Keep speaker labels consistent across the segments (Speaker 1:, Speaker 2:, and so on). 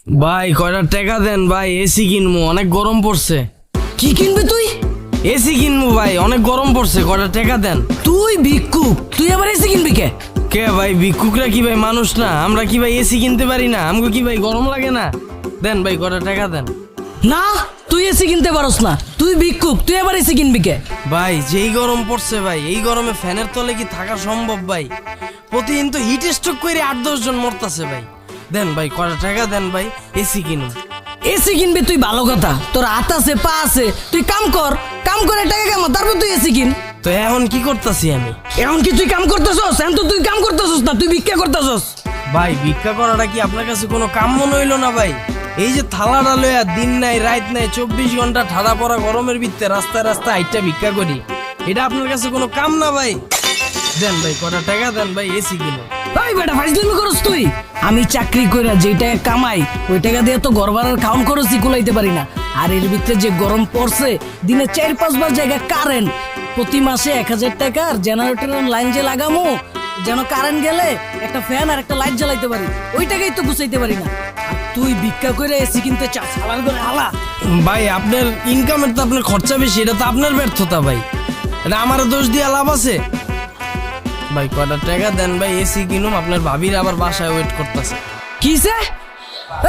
Speaker 1: ভাই কয়টা টাকা দেন ভাই, এসি কিনবো, অনেক গরম পড়ছে।
Speaker 2: কি কিনবি তুই?
Speaker 1: এসি কিনবো ভাই, অনেক গরম পড়ছে, কয়টা টাকা দেন।
Speaker 2: তুই ভিক্ষুক, তুই আবার এসি কিনবি কে?
Speaker 1: কে ভাই, ভিক্ষুকরা কি ভাই মানুষ না? আমরা কি ভাই এসি কিনতে পারি না? আমাকে কি ভাই গরম লাগে না? দেন ভাই কয়টা টাকা দেন।
Speaker 2: না, তুই এসি কিনতে পারস না, তুই ভিক্ষুক, তুই আবার এসি কিনবি কে?
Speaker 1: ভাই যেই গরম পড়ছে ভাই, এই গরমে ফ্যানের তলে কি থাকা সম্ভব ভাই? প্রতিদিন তো হিট স্ট্রোক করে 8-10 জন মরতাছে ভাই। দেন ভাই কয়টা টাকা দেন ভাই, এসি কিনুন।
Speaker 2: এসি কিনবি তুই ভালো কথা, তোর হাত আছে পা আছে, তুই কাম কর, কাম করে টাকা কামা, তারপর তুই এসি কিন।
Speaker 1: তো এখন কি করতেছি আমি?
Speaker 2: এখন কি তুই কাম করতেছস? এখন তো তুই কাম করতেছস না, তুই ভিক্ষা করতেছস।
Speaker 1: ভাই ভিক্ষা করাটা কি আপনার কাছে কোনো কাম মনে হইলো না ভাই? এই যে থালাটা লইয়া দিন নাই রাত নাই 24 ঘন্টা ঠাড়া পড়া গরমের ভিতরে রাস্তায় রাস্তায় আইটা ভিক্ষা করি, এটা আপনার কাছে কোনো কাম না ভাই। দেন ভাই কটা টাকা দেন ভাই, এসি কিনো।
Speaker 2: ভাই বেটা ফাইজলামি করস তুই? আমি চাকরি কইরা যেই টাকা কামাই ওই টাকা দিয়ে তো ঘর ভাড়ার খাওন খরচই কুলাইতে পারি না। আর এর ভিতরে যে গরম পড়ছে, দিনে 4-5 বার জায়গায় কারেন্ট, প্রতি মাসে 1000 টাকার জেনারেটরের লাইন যে লাগামো, যেন কারেন্ট গেলে একটা ফ্যান আর একটা লাইট জ্বালাইতে পারি, ওই টাকাই তো গুছাইতে পারি না। আর তুই ভিক্ষা করে এসি কিনতে চাস, হালার করে হালা।
Speaker 1: ভাই আপনার ইনকামের তো আপনার খরচা বেশি, এটা তো আপনার ব্যর্থতা ভাই, এটা আমার দোষ দিয়ে লাভ আছে? ভাই কটা টাকা দেন ভাই, এসি কিনুম, আপনার ভাবির আবার বাসায় ওয়েট করতেছে।
Speaker 2: কিসে?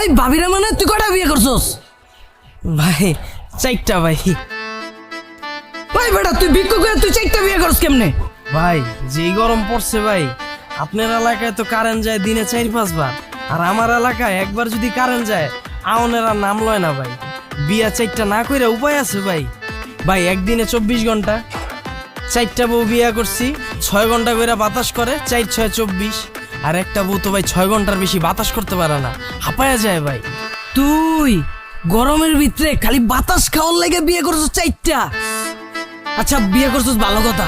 Speaker 2: এই ভাবিরা মানে তুই কটা বিয়ে করছস?
Speaker 1: ভাই 4টা ভাই।
Speaker 2: ভাই বেটা তুই ভিক্ষা করে তুই 4টা বিয়ে করছ কেমনে?
Speaker 1: ভাই যেই গরম পড়ছে ভাই, আপনার এলাকায় তো কারেন্ট যায় দিনে 4-5 বার, আর আমার এলাকায় একবার যদি কারেন্ট যায় আউনের আর নাম লয় না ভাই। বিয়া 4টা না কইরা উপায় আছে ভাই? ভাই একদিনে 24 ঘন্টা, 4টা বউ বিয়া করছি, 6 ঘন্টা করে বাতাস করে, 4-6 24। আর একটা বউ তো ভাই 6 ঘন্টার বেশি বাতাস করতে পারে না, হাঁপায়া যায় ভাই।
Speaker 2: তুই গরমের ভিতরে খালি বাতাস খাওয়ার লাগে বিয়ে করছস 4টা? আচ্ছা বিয়ে করছস ভালো কথা,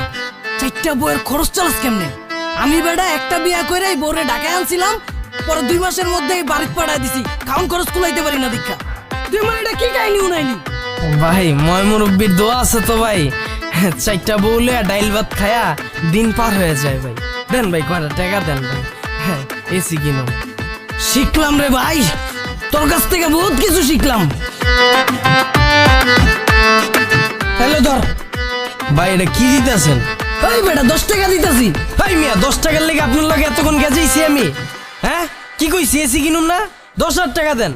Speaker 2: 4টা বউয়ের খরচ চালাস কেমনে? আমি বেটা একটা বিয়ে কইরাই বউরে ঢাকায় আনছিলাম, পরে 2 মাসের মধ্যেই বাড়িতে পাঠায় দিছি, খাওন খরচ কুলাইতে পারি না দীক্ষা। তুই মানে এটা কি কাহিনী উনাইলি?
Speaker 1: ভাই ময় মুরব্বির দোয়া আছে তো ভাই, 4টা বউ লইয়া ডাইল ভাত খায়া দিন পার হয়ে যায় ভাই। দেন ভাই কয়টা টাকা দেন ভাই, হ্যাঁ এসি কিনো।
Speaker 2: শিখলাম রে ভাই, তোর কাছ থেকে বহুত কিছু শিখলাম। হ্যালো ধর।
Speaker 1: ভাই এটা কি দিতেছেন?
Speaker 2: এই বেটা 10 টাকা দিতেছি।
Speaker 1: ভাই মিয়া 10 টাকার লেগে আপনার লগে এতক্ষণ গেছেইছি আমি? হ্যাঁ কি কইছি, এসি কিনুন না? 10,000 টাকা দেন।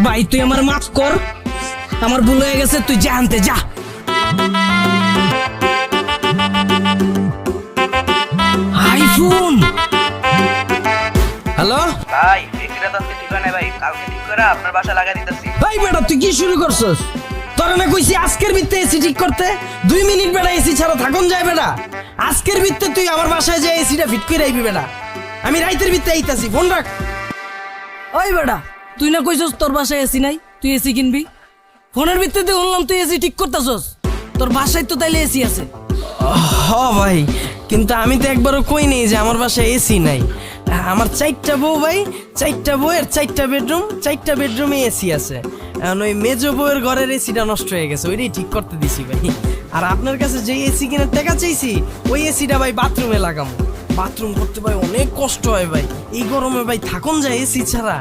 Speaker 2: ভাই তুই আমার মাফ কর, আমার ভুল হয়ে গেছে, তুই যা আনতে যা। আইফোন।
Speaker 1: হ্যালো
Speaker 3: ভাই এসিটা তো আজকে ঠিক হয় না ভাই, কালকে ঠিক করে আপনার বাসা লাগাই দিতেছি।
Speaker 1: ভাই বেটা তুই কি শুরু করছস? তোরা না কইছি আজকের ভিত্তে এসি ঠিক করতে? 2 মিনিট বেটা এসি ছাড়া থাকুন যায় বেটা? আজকের ভিত্তে তুই আমার বাসায় যে এসিটা ফিট করে আইবি বেটা, আমি রাইতের ভিত্তে আইতাছি, ফোন রাখ।
Speaker 2: ওই বেটা তুই না কইছস তোর বাসায় এসি নাই, তুই এসি কিনবি? ফোনের ভিত্তিতে শুনলাম তুই এসি ঠিক করতেছস, তোর বাসায় তো তাইলে এসি আছে।
Speaker 1: হ ভাই, কিন্তু আমি তো একবারও কই নেই যে আমার বাসায় এসি নাই। আমার 4টা বউ ভাই, 4টা বউয়ের 4টা বেডরুম, 4টা বেডরুমে এসি আছে। এখন ওই মেজো বউয়ের ঘরের এসিটা নষ্ট হয়ে গেছে, ওইটাই ঠিক করতে দিছি ভাই। আর আপনার কাছে যেই এসি কেনার টাকা চাইছি, ওই এসিটা ভাই বাথরুমে লাগামো। বাথরুম করতে ভাই অনেক কষ্ট হয় ভাই, এই গরমে ভাই থাকুন যায় এসি ছাড়া।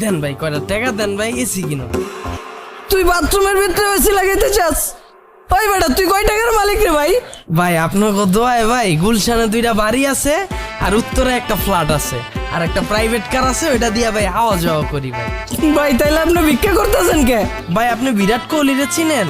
Speaker 1: দেন ভাই কয়টা টাকা দেন ভাই, এসি কিনো।
Speaker 2: তুই বাথরুমের ভিতরে এসি লাগাইতে চাস? ওই বেটা তুই কয় টাকার মালিক রে ভাই?
Speaker 1: ভাই আপনাকে দোয়ায় ভাই, গুলশানে 2টা বাড়ি আছে, আর উত্তরে একটা ফ্ল্যাট আছে, আর একটা প্রাইভেট কার আছে, ওইটা দিয়ে ভাই আওয়া যাওয়া করি ভাই।
Speaker 2: ভাই তাইলে আপনি ভিক্ষা করতেছেন কে?
Speaker 1: ভাই আপনি বিরাট কোহলিরে চিনেন?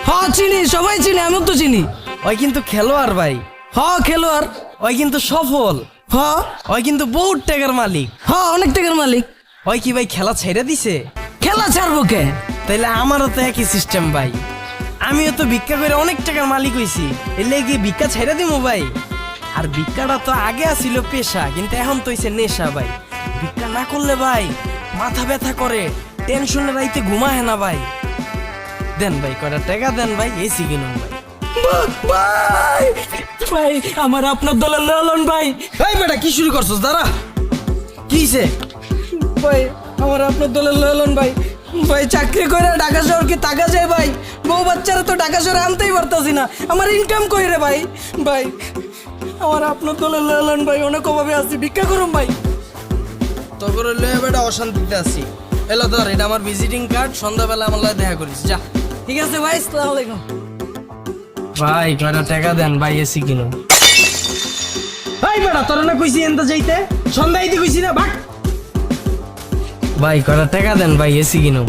Speaker 2: হ্যাঁ চিনি, সবাই চিনি, আমিও তো চিনি।
Speaker 1: ওই কিন্তু খেলোয়াড় ভাই,
Speaker 2: হ্যাঁ খেলোয়াড়।
Speaker 1: ওই কিন্তু সফল,
Speaker 2: হ্যাঁ
Speaker 1: ওই কিন্তু বহুত টাকার মালিক।
Speaker 2: হ্যাঁ অনেক টাকার মালিক।
Speaker 1: ওই কি ভাই খেলা ছেড়ে দিছে?
Speaker 2: খেলা ছাড়বো কে?
Speaker 1: তাইলে আমারও তো একই সিস্টেম ভাই, আমিও তো ভিক্ষা করে অনেক টাকার মালিক হইছি, এলে গিয়ে ভিক্ষা ছেড়ে দিমু ভাই? আর ভিক্ষাটা তো আগে আসিল পেশা, কিন্তু এখন তো হইছে নেশা ভাই। ভিক্ষা না করলে ভাই মাথা ব্যথা করে, টেনশনে রাইতে ঘুমায় না ভাই। দেন ভাই কয়টা টাকা দেন ভাই, এসি কিনুন ভাই।
Speaker 2: ভাই ভাই আমার আপনার দলের লালন ভাই।
Speaker 1: এই বেটা কি শুরু করছস? দাঁড়া, কি হইছে?
Speaker 2: ভাই আমার আপনার দলের লালন ভাই। ভাই চাকরি করে ঢাকা শহর কি টাকা যায় ভাই? বউ বাচ্চারা তো ঢাকা শহরে আনতেই পারতাছি না, আমার ইনকাম কই রে ভাই? ভাই আমার আপনার দলের লালন ভাই, অনেক অভাবে আছি, ভিক্ষা করুন ভাই।
Speaker 1: করে লয়ে বেটা অশান্তিতে আছি। এলো ধর, এটা আমার ভিজিটিং কার্ড, সন্ধ্যাবেলা আমার লাগে দেখা করিস যা।
Speaker 2: ঠিক আছে ভাই, আসসালামু আলাইকুম।
Speaker 1: ভাই কয়টা টাকা দেন ভাই, এসি কিনো। ভাই বেটা তোরা না কইছি এনতে যাইতে, সন্ধ্যায় কইছি না ভাগ। ভাই কয়টা টাকা দেন ভাই, এসি কিনো।